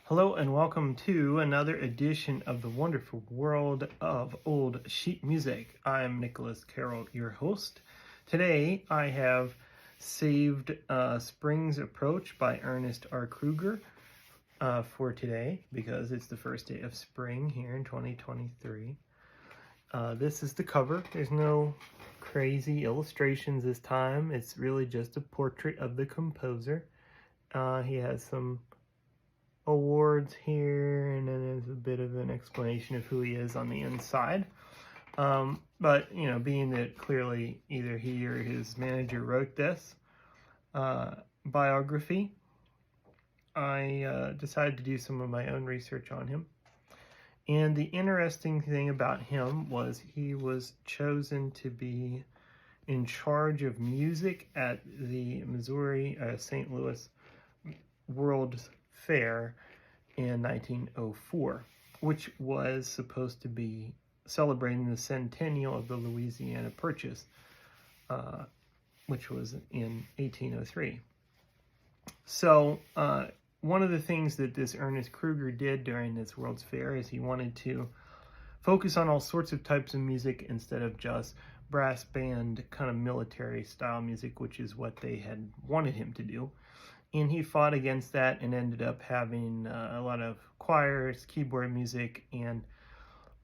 Hello and welcome to another edition of the wonderful world of old sheet music. I'm Nicholas Carroll, your host. Today I have saved Spring's Approach by Ernest R. Kruger for today because it's the first day of spring here in 2023. This is the cover. There's no crazy illustrations this time. It's really just a portrait of the composer. He has some awards here, and then there's a bit of an explanation of who he is on the inside. But, you know, being that clearly either he or his manager wrote this biography, I decided to do some of my own research on him. And the interesting thing about him was he was chosen to be in charge of music at the Missouri St. Louis World's Fair in 1904, which was supposed to be celebrating the centennial of the Louisiana Purchase, which was in 1803. So one of the things that this Ernest Kruger did during this World's Fair is he wanted to focus on all sorts of types of music instead of just brass band kind of military style music, which is what they had wanted him to do. And he fought against that and ended up having a lot of choirs, keyboard music, and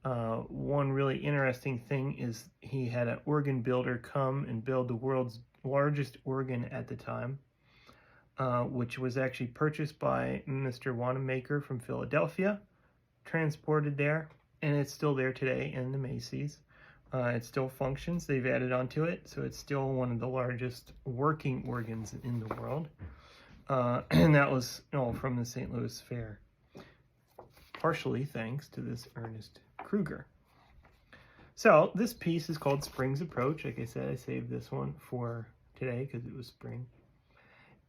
one really interesting thing is he had an organ builder come and build the world's largest organ at the time, which was actually purchased by Mr. Wanamaker from Philadelphia, transported there, and it's still there today in the Macy's. It still functions. They've added onto it, so it's still one of the largest working organs in the world. And that was from the St. Louis Fair, partially thanks to this Ernest Kruger. So this piece is called Spring's Approach. Like I said, I saved this one for today because it was spring.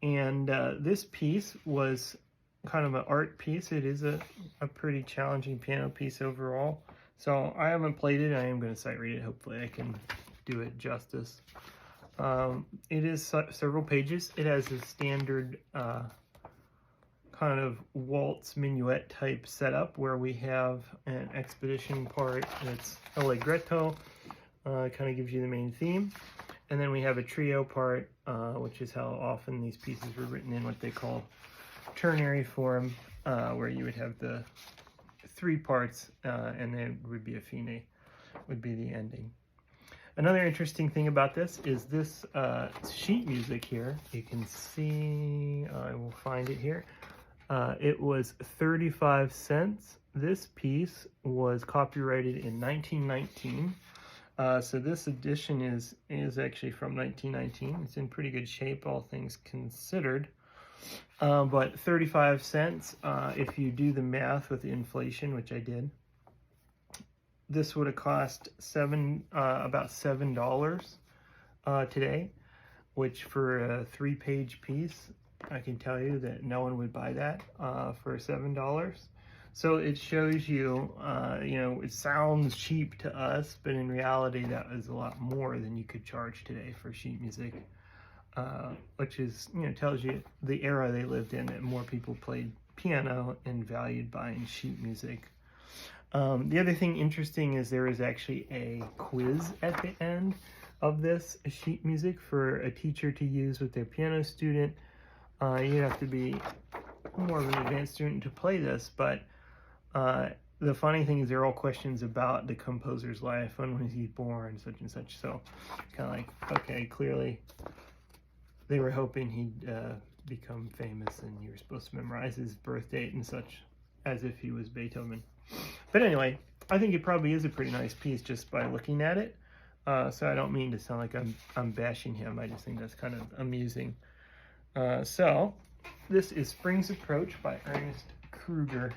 And this piece was kind of an art piece. It is a pretty challenging piano piece overall. So I haven't played it. I am going to sight read it. Hopefully I can do it justice. It is several pages. It has a standard kind of waltz minuet type setup where we have an expedition part that's allegretto, kind of gives you the main theme, and then we have a trio part, which is how often these pieces were written in what they call ternary form, where you would have the three parts, and then would be a fine, would be the ending. Another interesting thing about this is this sheet music here. You can see, I will find it here. It was 35 cents. This piece was copyrighted in 1919. So this edition is actually from 1919. It's in pretty good shape, all things considered. But 35 cents, if you do the math with the inflation, which I did, this would have cost about $7 today, which for a 3-page piece, I can tell you that no one would buy that for $7. So it shows you, it sounds cheap to us, but in reality, that is a lot more than you could charge today for sheet music, which is, tells you the era they lived in, that more people played piano and valued buying sheet music. The other thing interesting is there is actually a quiz at the end of this sheet music for a teacher to use with their piano student. You have to be more of an advanced student to play this, but the funny thing is they're all questions about the composer's life, when was he born, such and such. So kind of like, okay, clearly they were hoping he'd become famous and you were supposed to memorize his birth date and such as if he was Beethoven. But anyway, I think it probably is a pretty nice piece just by looking at it. So I don't mean to sound like I'm bashing him. I just think that's kind of amusing. So this is Spring's Approach by Ernest Kruger.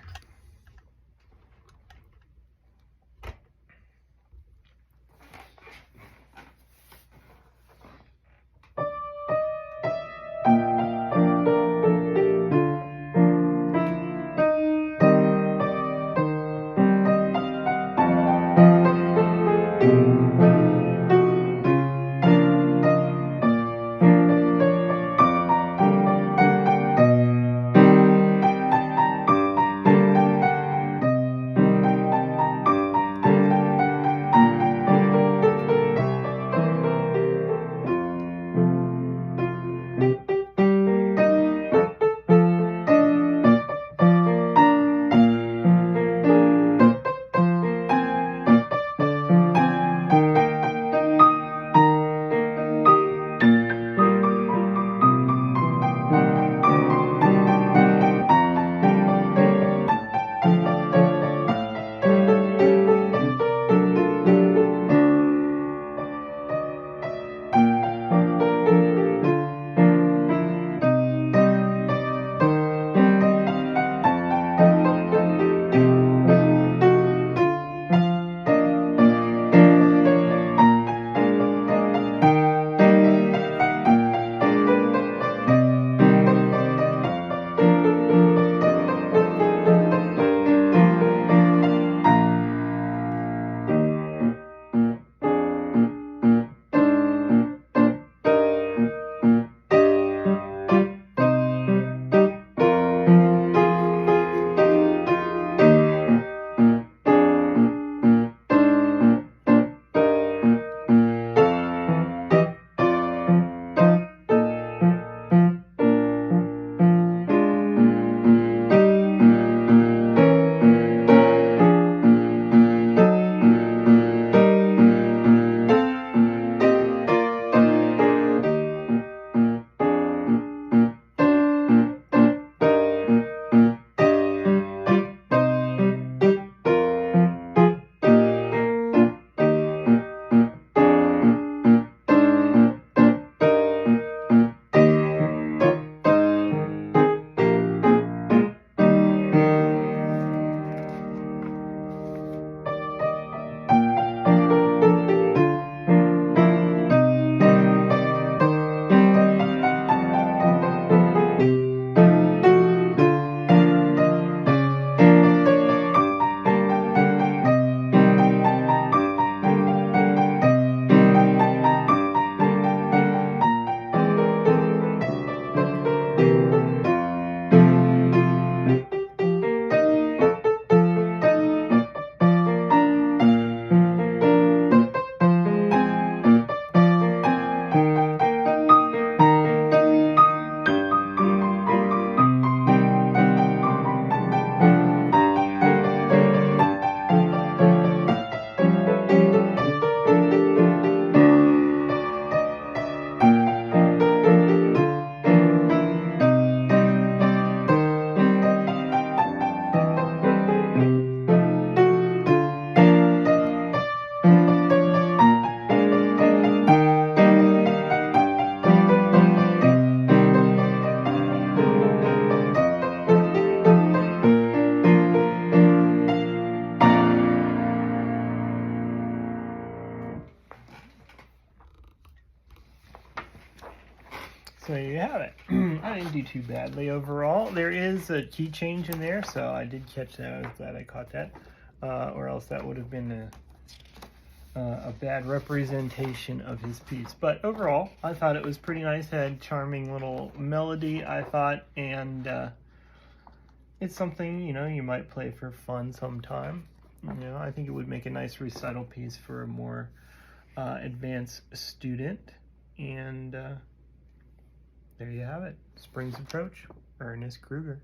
didn't do too badly overall. There is a key change in there, so I did catch that. I was glad I caught that, or else that would have been a bad representation of his piece. But overall, I thought it was pretty nice. It had charming little melody, I thought, and it's something, you know, you might play for fun sometime. You know, I think it would make a nice recital piece for a more advanced student. And there you have it. Spring's Approach, Ernest Kruger.